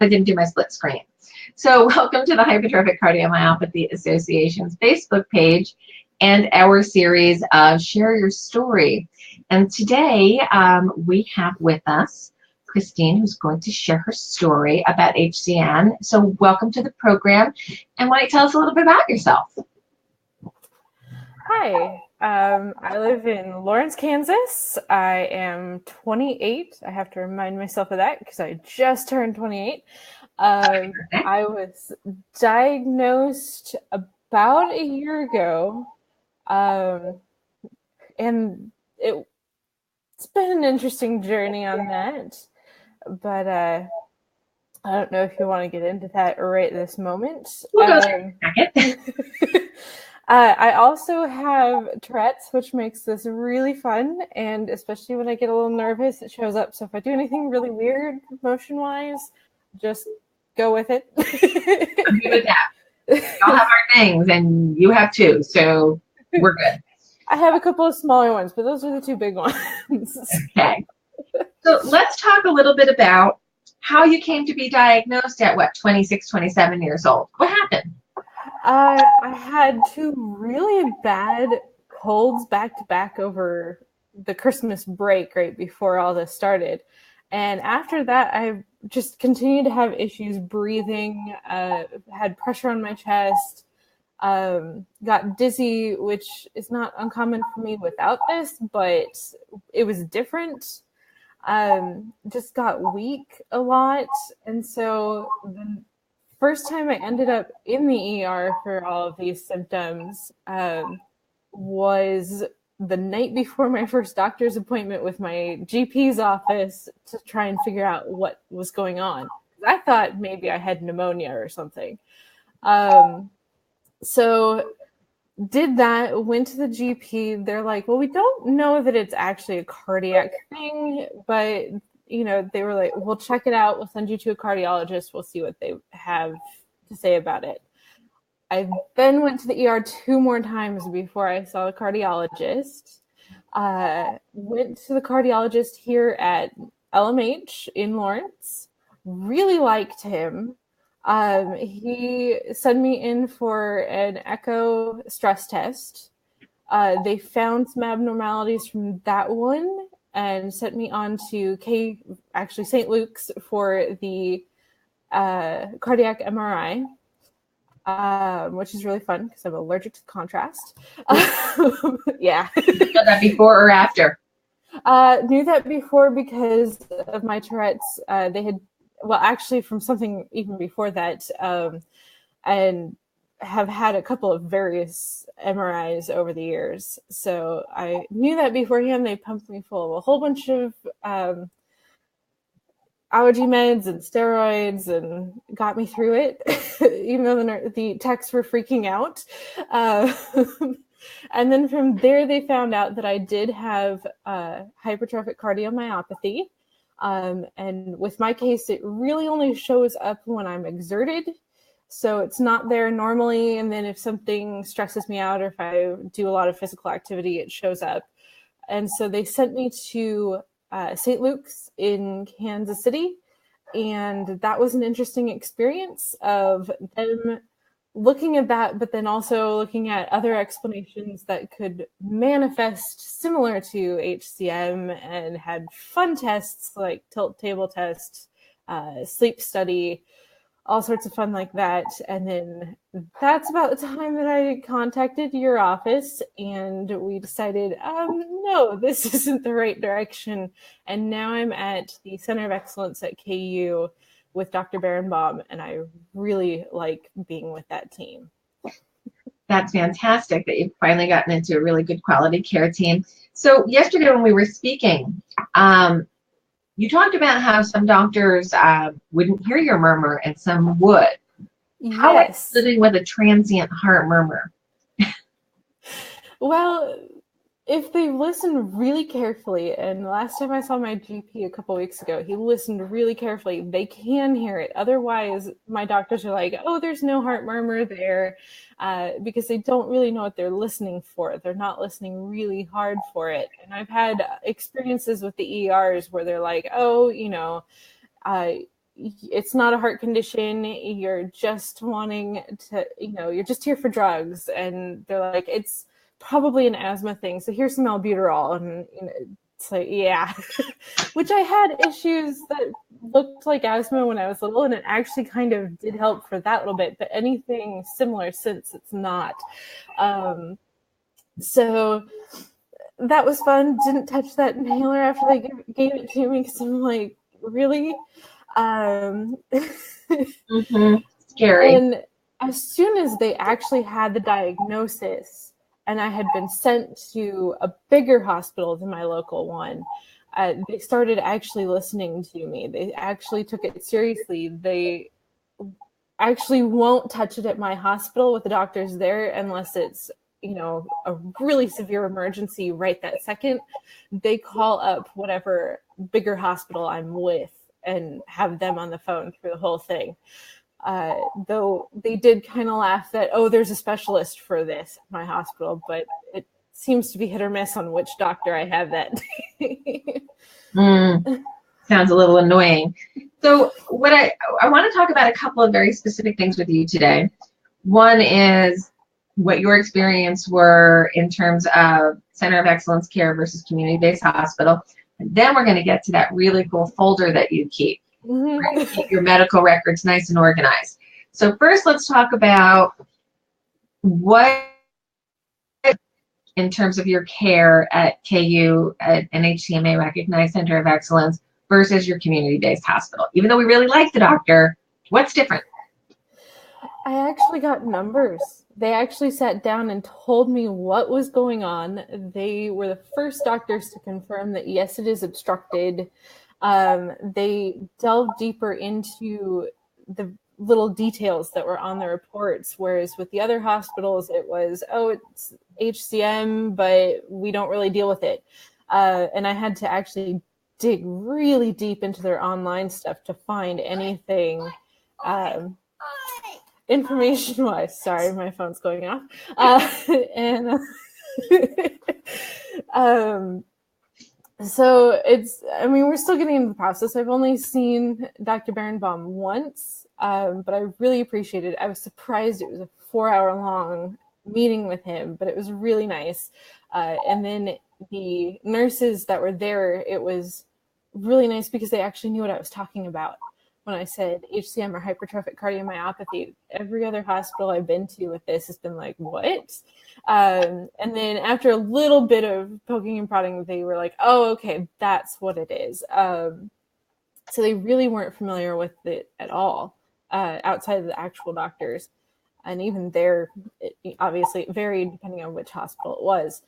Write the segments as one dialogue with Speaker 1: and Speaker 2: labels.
Speaker 1: I didn't do my split screen. So welcome to the Hypertrophic Cardiomyopathy Association's Facebook page and our series of Share Your Story. And today we have with us Christine, who's going to share her story about HCM. So welcome to the program. And why don't you tell us a little bit about yourself?
Speaker 2: Hi, I live in Lawrence, Kansas. I am 28. I have to remind myself of that because I just turned 28. I was diagnosed about a year ago, and it's been an interesting journey on that, but I don't know if you want to get into that right this moment.
Speaker 1: We'll go there in a second.
Speaker 2: I also have Tourette's, which makes this really fun, and especially when I get a little nervous, it shows up. So if I do anything really weird motion-wise, just go with it.
Speaker 1: I'm good with that. We all have our things, and you have too, so we're good.
Speaker 2: I have a couple of smaller ones, but those are the two big ones.
Speaker 1: Okay. So let's talk a little bit about how you came to be diagnosed at, 26, 27 years old. What happened?
Speaker 2: I had two really bad colds back to back over the Christmas break right before all this started. And after that, I just continued to have issues breathing, had pressure on my chest, got dizzy, which is not uncommon for me without this, but it was different. Just got weak a lot. And so the first time I ended up in the ER for all of these symptoms was the night before my first doctor's appointment with my GP's office to try and figure out what was going on. I thought maybe I had pneumonia or something. So did that, went to the GP. They're like, well, we don't know that it's actually a cardiac thing, but they were like, we'll check it out. We'll send you to a cardiologist. We'll see what they have to say about it. I then went to the ER 2 more times before I saw a cardiologist. Went to the cardiologist here at LMH in Lawrence. Really liked him. He sent me in for an echo stress test. They found some abnormalities from that one and sent me on to St. Luke's for the cardiac MRI, which is really fun because I'm allergic to contrast. Yeah.
Speaker 1: Did you know that before or after?
Speaker 2: Knew that before because of my Tourette's. They had, well, actually from something even before that, and have had a couple of various MRIs over the years. So I knew that beforehand. They pumped me full of a whole bunch of allergy meds and steroids and got me through it, even though the techs were freaking out. And then from there, they found out that I did have hypertrophic cardiomyopathy. And with my case, it really only shows up when I'm exerted. So it's not there normally. And then if something stresses me out or if I do a lot of physical activity, it shows up. And so they sent me to St. Luke's in Kansas City. And that was an interesting experience of them looking at that, but then also looking at other explanations that could manifest similar to HCM, and had fun tests like tilt table tests, sleep study, all sorts of fun like that. And then that's about the time that I contacted your office and we decided, no, this isn't the right direction. And now I'm at the Center of Excellence at KU with Dr. Barenbaum, and I really like being with that team.
Speaker 1: That's fantastic that you've finally gotten into a really good quality care team. So yesterday when we were speaking, you talked about how some doctors wouldn't hear your murmur and some would.
Speaker 2: Yes.
Speaker 1: How are you living with a transient heart murmur?
Speaker 2: Well, if they listen really carefully, and the last time I saw my GP a couple weeks ago, he listened really carefully, they can hear it. Otherwise, my doctors are like, oh, there's no heart murmur there, because they don't really know what they're listening for. They're not listening really hard for it. And I've had experiences with the ERs where they're like, oh, it's not a heart condition. You're just wanting to, you're just here for drugs. And they're like, it's probably an asthma thing. So here's some albuterol. And it's like, yeah, which I had issues that looked like asthma when I was little, and it actually kind of did help for that little bit, but anything similar since, it's not. So that was fun. Didn't touch that inhaler after they gave it to me, because I'm like, really?
Speaker 1: Scary.
Speaker 2: And as soon as they actually had the diagnosis and I had been sent to a bigger hospital than my local one, they started actually listening to me. They actually took it seriously. They actually won't touch it at my hospital with the doctors there unless it's, a really severe emergency right that second. They call up whatever bigger hospital I'm with and have them on the phone through the whole thing. Though they did kind of laugh that, oh, there's a specialist for this at my hospital, but it seems to be hit or miss on which doctor I have that day.
Speaker 1: Sounds a little annoying. So what I want to talk about a couple of very specific things with you today. One is what your experience were in terms of Center of Excellence Care versus community-based hospital. And then we're going to get to that really cool folder that you keep. Right? You keep your medical records nice and organized. So first, let's talk about what, in terms of your care at KU, at an HCMA recognized Center of Excellence versus your community-based hospital. Even though we really like the doctor, what's different?
Speaker 2: I actually got numbers. They actually sat down and told me what was going on. They were the first doctors to confirm that, yes, it is obstructed. They delved deeper into the little details that were on the reports, whereas with the other hospitals, it was, oh, it's HCM, but we don't really deal with it. And I had to actually dig really deep into their online stuff to find anything information-wise. Sorry, my phone's going off. So we're still getting into the process. I've only seen Dr. Berenbaum once, but I really appreciated it. I was surprised it was a 4-hour-long meeting with him, but it was really nice. And then the nurses that were there, it was really nice because they actually knew what I was talking about. When I said HCM or hypertrophic cardiomyopathy, every other hospital I've been to with this has been like, what? And then after a little bit of poking and prodding, they were like, oh, okay, that's what it is. So they really weren't familiar with it at all outside of the actual doctors. And even there, obviously, it varied depending on which hospital it was.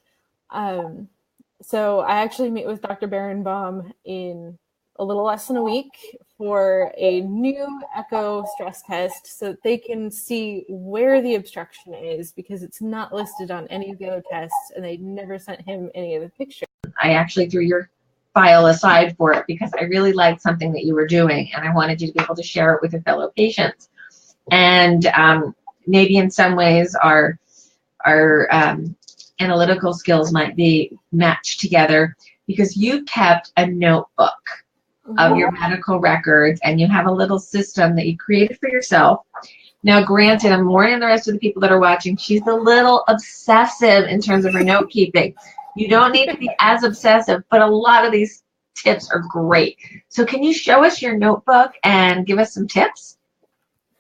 Speaker 2: So I actually meet with Dr. Berenbaum in a little less than a week for a new echo stress test so that they can see where the obstruction is, because it's not listed on any of the other tests and they never sent him any of the pictures.
Speaker 1: I actually threw your file aside for it because I really liked something that you were doing and I wanted you to be able to share it with your fellow patients. And maybe in some ways our analytical skills might be matched together, because you kept a notebook of your medical records, and you have a little system that you created for yourself. Now, granted, I'm warning the rest of the people that are watching, she's a little obsessive in terms of her note keeping. You don't need to be as obsessive, but a lot of these tips are great. So can you show us your notebook and give us some tips?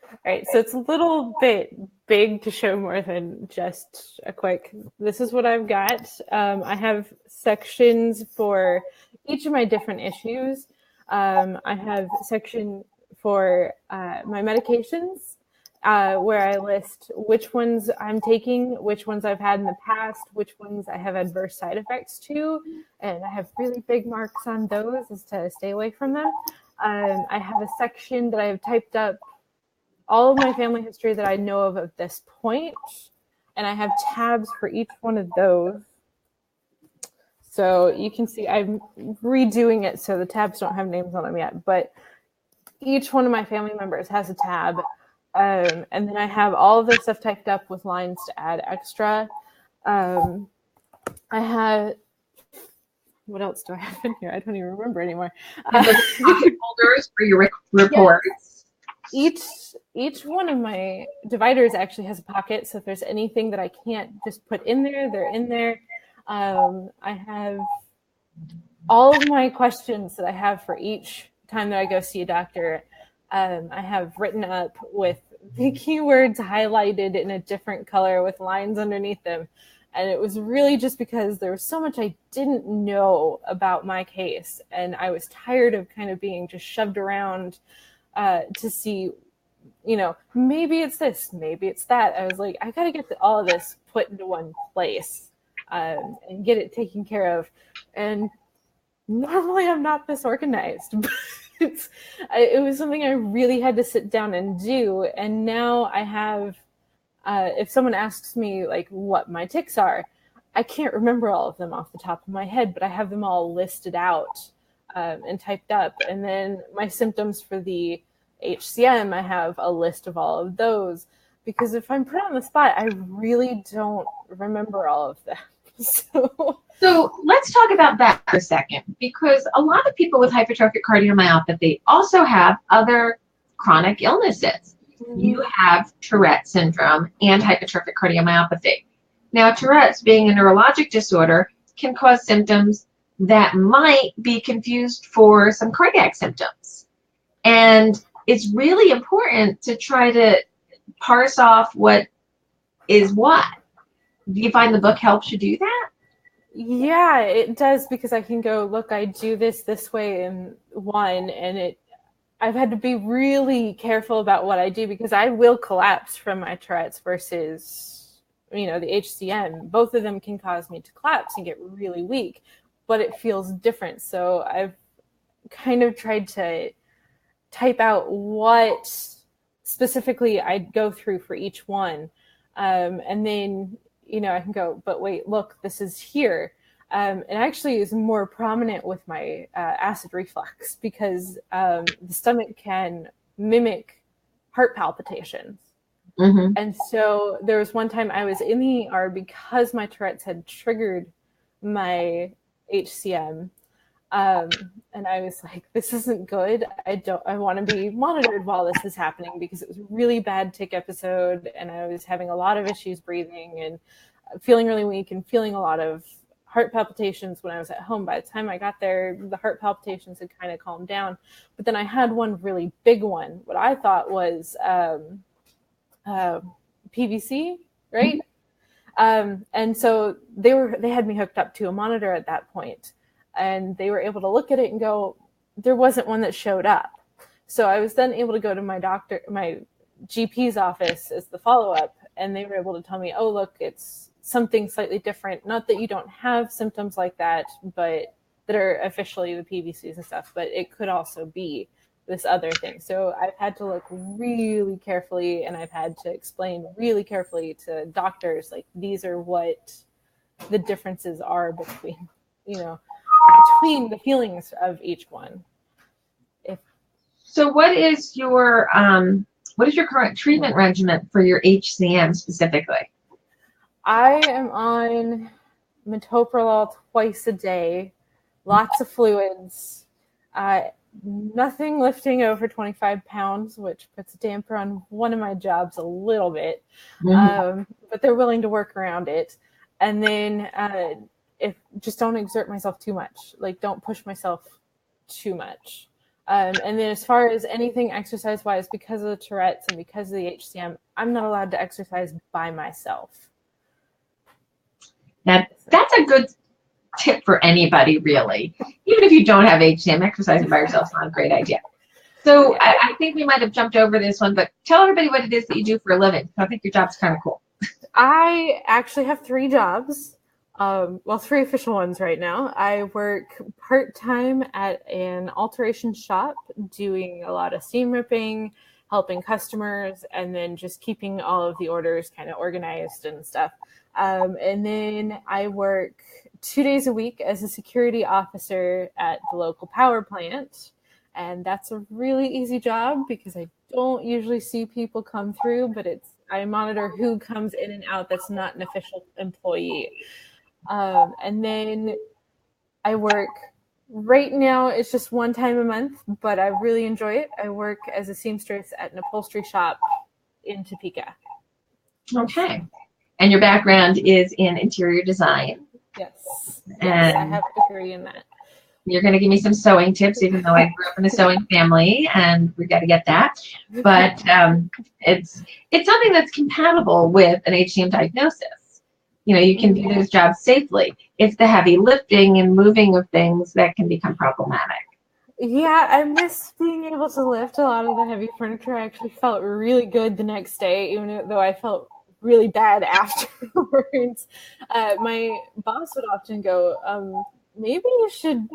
Speaker 2: All right, so it's a little bit big to show more than just a quick, this is what I've got. I have sections for each of my different issues. I have a section for my medications, where I list which ones I'm taking, which ones I've had in the past, which ones I have adverse side effects to, and I have really big marks on those as to stay away from them. I have a section that I have typed up all of my family history that I know of at this point, and I have tabs for each one of those. So you can see I'm redoing it so the tabs don't have names on them yet, but each one of my family members has a tab. And then I have all of their stuff typed up with lines to add extra. I have what else do I have in here? I don't even remember anymore.
Speaker 1: And the pocket holders for your reports.
Speaker 2: Yes. Each one of my dividers actually has a pocket, so if there's anything that I can't just put in there, they're in there. I have all of my questions that I have for each time that I go see a doctor. I have written up with the keywords highlighted in a different color with lines underneath them. And it was really just because there was so much I didn't know about my case. And I was tired of kind of being just shoved around to see, maybe it's this, maybe it's that. I was like, I got to get all of this put into one place and get it taken care of. And normally I'm not this organized, but it was something I really had to sit down and do. And now I have, if someone asks me like what my tics are, I can't remember all of them off the top of my head, but I have them all listed out and typed up. And then my symptoms for the HCM, I have a list of all of those, because if I'm put on the spot, I really don't remember all of them.
Speaker 1: So let's talk about that for a second, because a lot of people with hypertrophic cardiomyopathy also have other chronic illnesses. You have Tourette syndrome and hypertrophic cardiomyopathy. Now, Tourette's, being a neurologic disorder, can cause symptoms that might be confused for some cardiac symptoms. And it's really important to try to parse off what is what. Do you find the book helps you do that?
Speaker 2: Yeah, it does, because I can go, look, I do this way in one, and I've had to be really careful about what I do, because I will collapse from my Tourette's versus, the HCM. Both of them can cause me to collapse and get really weak, but it feels different. So I've kind of tried to type out what specifically I'd go through for each one. And then, I can go, but wait, look, this is here. And actually is more prominent with my acid reflux, because the stomach can mimic heart palpitations. Mm-hmm. And so there was one time I was in the ER because my Tourette's had triggered my HCM. And I was like, this isn't good. I want to be monitored while this is happening, because it was a really bad tic episode, and I was having a lot of issues breathing and feeling really weak and feeling a lot of heart palpitations when I was at home. By the time I got there, the heart palpitations had kind of calmed down. But then I had one really big one, what I thought was PVC, right? And so they had me hooked up to a monitor at that point, and they were able to look at it and go, there wasn't one that showed up. So I was then able to go to my GP's office as the follow-up, and they were able to tell me, oh, look, it's something slightly different. Not that you don't have symptoms like that, but that are officially the PVCs and stuff, but it could also be this other thing. So I've had to look really carefully, and I've had to explain really carefully to doctors, like, these are what the differences are between the feelings of each one.
Speaker 1: So what is your current treatment regimen for your HCM specifically?
Speaker 2: I am on metoprolol twice a day, lots of fluids, nothing lifting over 25 pounds, which puts a damper on one of my jobs a little bit, but they're willing to work around it. And then just don't exert myself too much, like don't push myself too much. And then as far as anything exercise-wise, because of the Tourette's and because of the HCM, I'm not allowed to exercise by myself.
Speaker 1: That's a good tip for anybody, really. Even if you don't have HCM, exercising by yourself is not a great idea. So yeah. I think we might have jumped over this one, but tell everybody what it is that you do for a living. I think your job's kind of cool.
Speaker 2: I actually have 3 jobs. 3 official ones right now. I work part-time at an alteration shop, doing a lot of seam ripping, helping customers, and then just keeping all of the orders kind of organized and stuff. And then I work 2 days a week as a security officer at the local power plant. And that's a really easy job because I don't usually see people come through, but I monitor who comes in and out that's not an official employee. And then I work right now, it's just one time a month, but I really enjoy it. I work as a seamstress at an upholstery shop in Topeka.
Speaker 1: Okay. And your background is in interior design.
Speaker 2: Yes. Yes,
Speaker 1: And
Speaker 2: I have a degree in that.
Speaker 1: you're going to give me some sewing tips, even though I grew up in a sewing family, and we got to get that. But it's something that's compatible with an HCM diagnosis. You know, you can do those jobs safely. It's the heavy lifting and moving of things that can become problematic.
Speaker 2: Yeah, I miss being able to lift a lot of the heavy furniture. I actually felt really good the next day, even though I felt really bad afterwards. My boss would often go, maybe you should,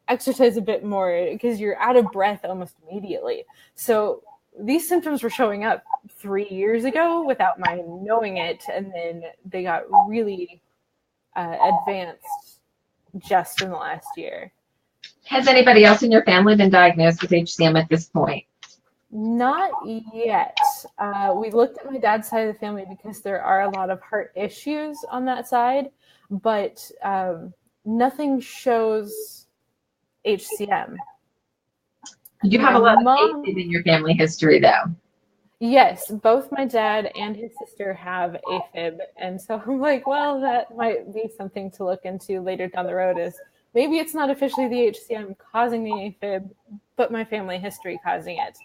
Speaker 2: exercise a bit more because you're out of breath almost immediately. So these symptoms were showing up 3 years ago without my knowing it, and then they got really advanced just in the last year.
Speaker 1: Has anybody else in your family been diagnosed with HCM at this point?
Speaker 2: Not yet. We looked at my dad's side of the family because there are a lot of heart issues on that side, but nothing shows HCM.
Speaker 1: You have a lot of AFib in your family history, though.
Speaker 2: Yes, both my dad and his sister have AFib, and so I'm like, well, that might be something to look into later down the road. Is maybe it's not officially the HCM causing the AFib, but my family history causing it.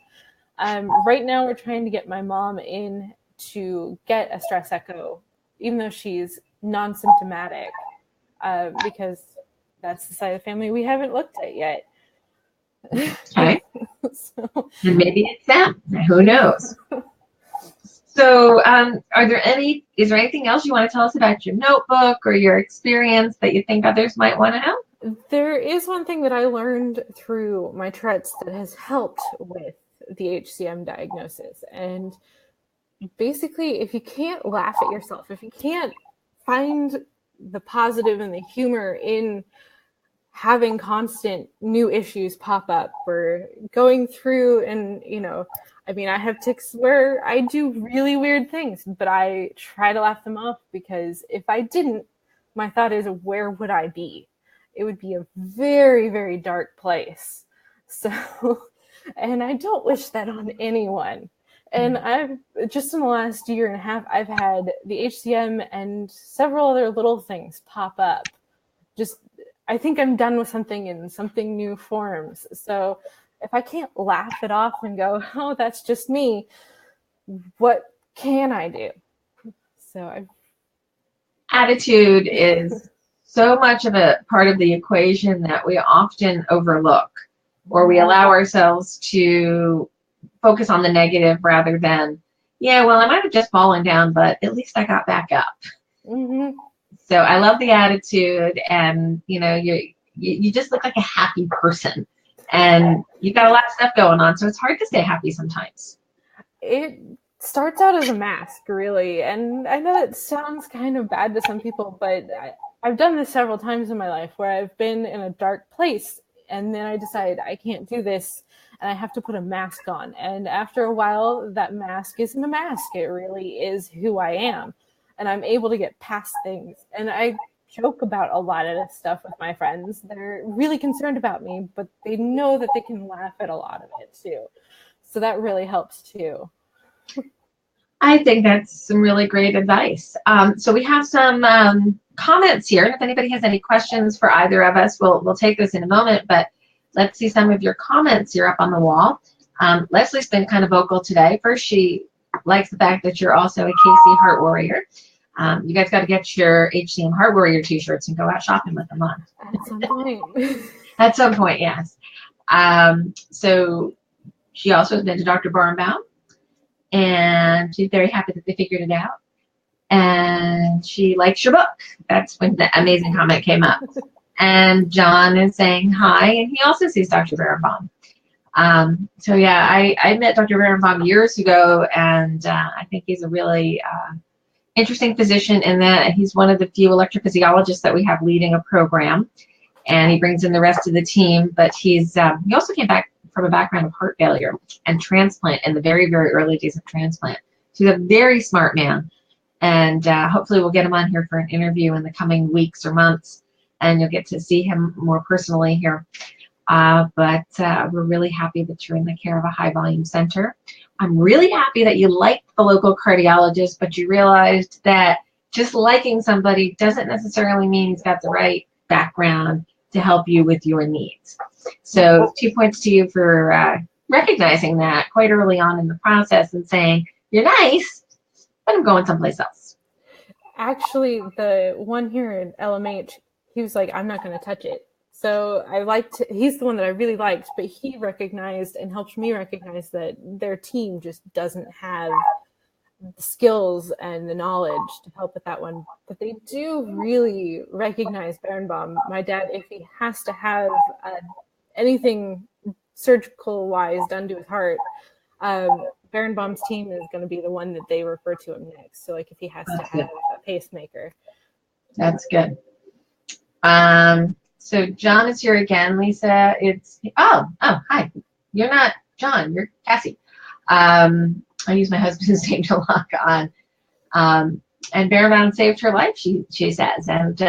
Speaker 2: Right now, we're trying to get my mom in to get a stress echo, even though she's non-symptomatic, because that's the side of the family we haven't looked at yet.
Speaker 1: Okay. So, and maybe it's them. Who knows? So, is there anything else you want to tell us about your notebook or your experience that you think others might want to know?
Speaker 2: There is one thing that I learned through my Tourette's that has helped with the HCM diagnosis. And basically, if you can't laugh at yourself, if you can't find the positive and the humor in having constant new issues pop up or going through and, I have tics where I do really weird things, but I try to laugh them off because if I didn't, my thought is, where would I be? It would be a very, very dark place. So, and I don't wish that on anyone. And I've just in the last year and a half, I've had the HCM and several other little things pop up. I think I'm done with something in something new forms. So if I can't laugh it off and go, oh, that's just me, what can I do?
Speaker 1: Attitude is so much of a part of the equation that we often overlook, or we allow ourselves to focus on the negative rather than, I might have just fallen down, but at least I got back up.
Speaker 2: Mm-hmm.
Speaker 1: So I love the attitude, and you just look like a happy person, and you've got a lot of stuff going on, so it's hard to stay happy sometimes.
Speaker 2: It starts out as a mask, really, and I know it sounds kind of bad to some people, but I've done this several times in my life where I've been in a dark place, and then I decide I can't do this, and I have to put a mask on, and after a while, that mask isn't a mask. It really is who I am. And I'm able to get past things. And I joke about a lot of this stuff with my friends. They're really concerned about me, but they know that they can laugh at a lot of it too. So that really helps too.
Speaker 1: I think that's some really great advice. So we have some comments here. If anybody has any questions for either of us, we'll take this in a moment, but let's see some of your comments here up on the wall. Leslie's been kind of vocal today. First, she likes the fact that you're also a KC Heart Warrior. You guys got to get your HCM Heart Warrior t-shirts and go out shopping with them on.
Speaker 2: At some point.
Speaker 1: At some point, yes. So she also has been to Dr. Barnbaum, and she's very happy that they figured it out. And she likes your book. That's when the amazing comment came up. And John is saying hi, and he also sees Dr. Barnbaum. So yeah, I met Dr. Barnbaum years ago, and I think he's a really interesting physician in that he's one of the few electrophysiologists that we have leading a program, and he brings in the rest of the team. But he also came back from a background of heart failure and transplant in the very, very early days of transplant. So he's a very smart man, and hopefully we'll get him on here for an interview in the coming weeks or months. and you'll get to see him more personally here. But we're really happy that you're in the care of a high volume center. I'm really happy that you liked the local cardiologist, but you realized that just liking somebody doesn't necessarily mean he's got the right background to help you with your needs. So 2 points to you for recognizing that quite early on in the process and saying, you're nice, but I'm going someplace else.
Speaker 2: Actually, the one here in LMH, he was like, I'm not going to touch it. So he's the one that I really liked, but he recognized and helped me recognize that their team just doesn't have the skills and the knowledge to help with that one. But they do really recognize Berenbaum. My dad, if he has to have anything surgical wise done to his heart, Berenbaum's team is going to be the one that they refer to him next. So like if he has to have a pacemaker.
Speaker 1: That's good. So John is here again. Lisa, hi. You're not John, you're Cassie. I use my husband's name to lock on. And Berenbaum saved her life, she says. And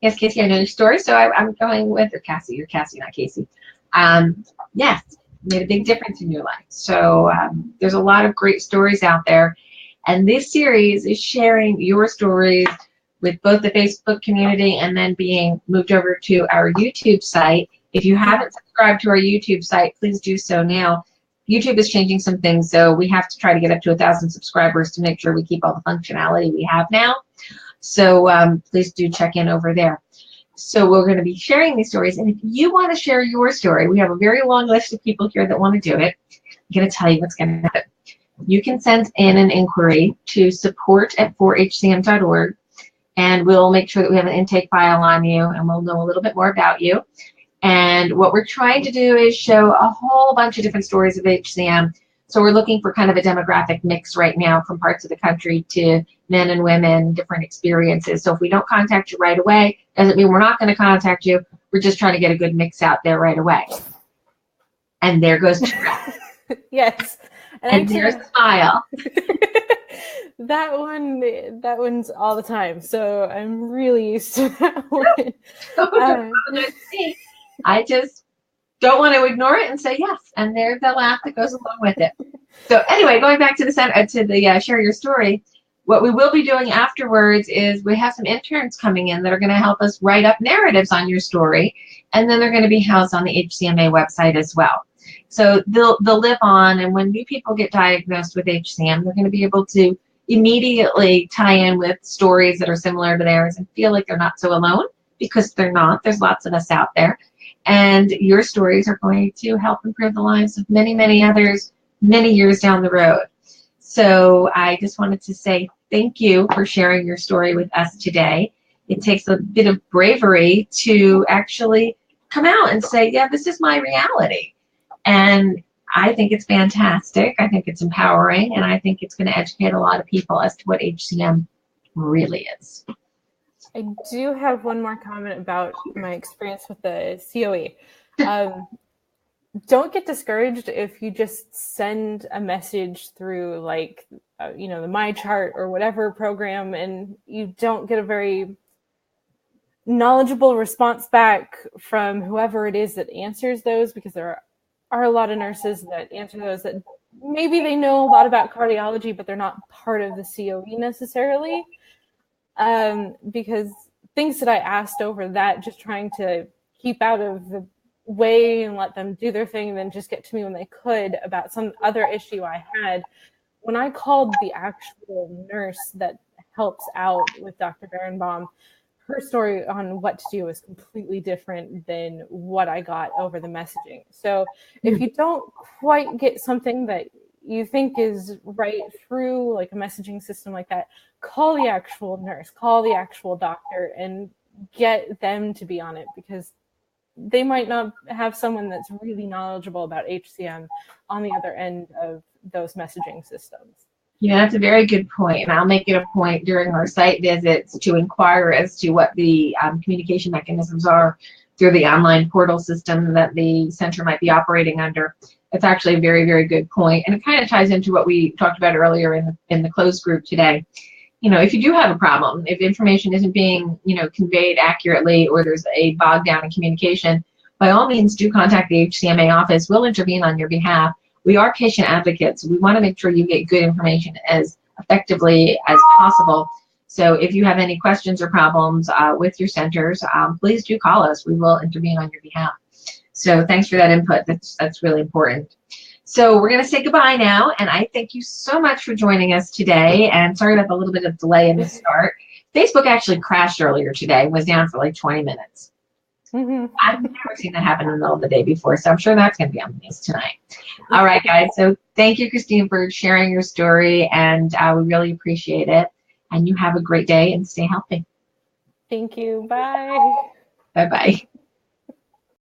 Speaker 1: yes, Casey, I know your story, so I'm going with her. Cassie, you're Cassie, not Casey. Yes, made a big difference in your life. So there's a lot of great stories out there. And this series is sharing your stories with both the Facebook community and then being moved over to our YouTube site. If you haven't subscribed to our YouTube site, please do so now. YouTube is changing some things, so we have to try to get up to 1,000 subscribers to make sure we keep all the functionality we have now. So please do check in over there. So we're going to be sharing these stories, and if you want to share your story, we have a very long list of people here that want to do it. I'm going to tell you what's going to happen. You can send in an inquiry to support@4hcm.org. And we'll make sure that we have an intake file on you, and we'll know a little bit more about you. And what we're trying to do is show a whole bunch of different stories of HCM. So we're looking for kind of a demographic mix right now from parts of the country to men and women, different experiences. So if we don't contact you right away, doesn't mean we're not going to contact you. We're just trying to get a good mix out there right away. And there goes Tourette.
Speaker 2: Yes.
Speaker 1: And there's Smile.
Speaker 2: That one's all the time, so I'm really used to that one.
Speaker 1: I just don't want to ignore it and say yes, and there's the laugh that goes along with it. So anyway, going back to the share your story, what we will be doing afterwards is we have some interns coming in that are going to help us write up narratives on your story, and then they're going to be housed on the HCMA website as well. So they'll live on, and when new people get diagnosed with HCM, they're going to be able to immediately tie in with stories that are similar to theirs and feel like they're not so alone, because they're not. There's lots of us out there. And your stories are going to help improve the lives of many, many others many years down the road. So I just wanted to say thank you for sharing your story with us today. It takes a bit of bravery to actually come out and say, yeah, this is my reality. And I think it's fantastic. I think it's empowering, and I think it's going to educate a lot of people as to what HCM really is.
Speaker 2: I do have one more comment about my experience with the COE. Don't get discouraged if you just send a message through like, the My Chart or whatever program, and you don't get a very knowledgeable response back from whoever it is that answers those, because there are a lot of nurses that answer those that maybe they know a lot about cardiology, but they're not part of the COE necessarily. Because things that I asked over that, just trying to keep out of the way and let them do their thing and then just get to me when they could about some other issue I had. When I called the actual nurse that helps out with Dr. Berenbaum, her story on what to do was completely different than what I got over the messaging. So if you don't quite get something that you think is right through like a messaging system like that, call the actual nurse, call the actual doctor, and get them to be on it, because they might not have someone that's really knowledgeable about HCM on the other end of those messaging systems.
Speaker 1: Yeah, that's a very good point. And I'll make it a point during our site visits to inquire as to what the communication mechanisms are through the online portal system that the center might be operating under. It's actually a very, very good point. And it kind of ties into what we talked about earlier in the closed group today. if you do have a problem, if information isn't being, conveyed accurately, or there's a bog down in communication, by all means do contact the HCMA office. We'll intervene on your behalf. We are patient advocates. We want to make sure you get good information as effectively as possible. So if you have any questions or problems with your centers, please do call us. We will intervene on your behalf. So thanks for that input. That's really important. So we're going to say goodbye now, and I thank you so much for joining us today. And sorry about the little bit of delay in the start. Facebook actually crashed earlier today, was down for like 20 minutes. I've never seen that happen in the middle of the day before, so I'm sure that's going to be on the news tonight. All right, guys. So thank you, Christine, for sharing your story, and we really appreciate it. And you have a great day and stay healthy.
Speaker 2: Thank you. Bye.
Speaker 1: Bye-bye.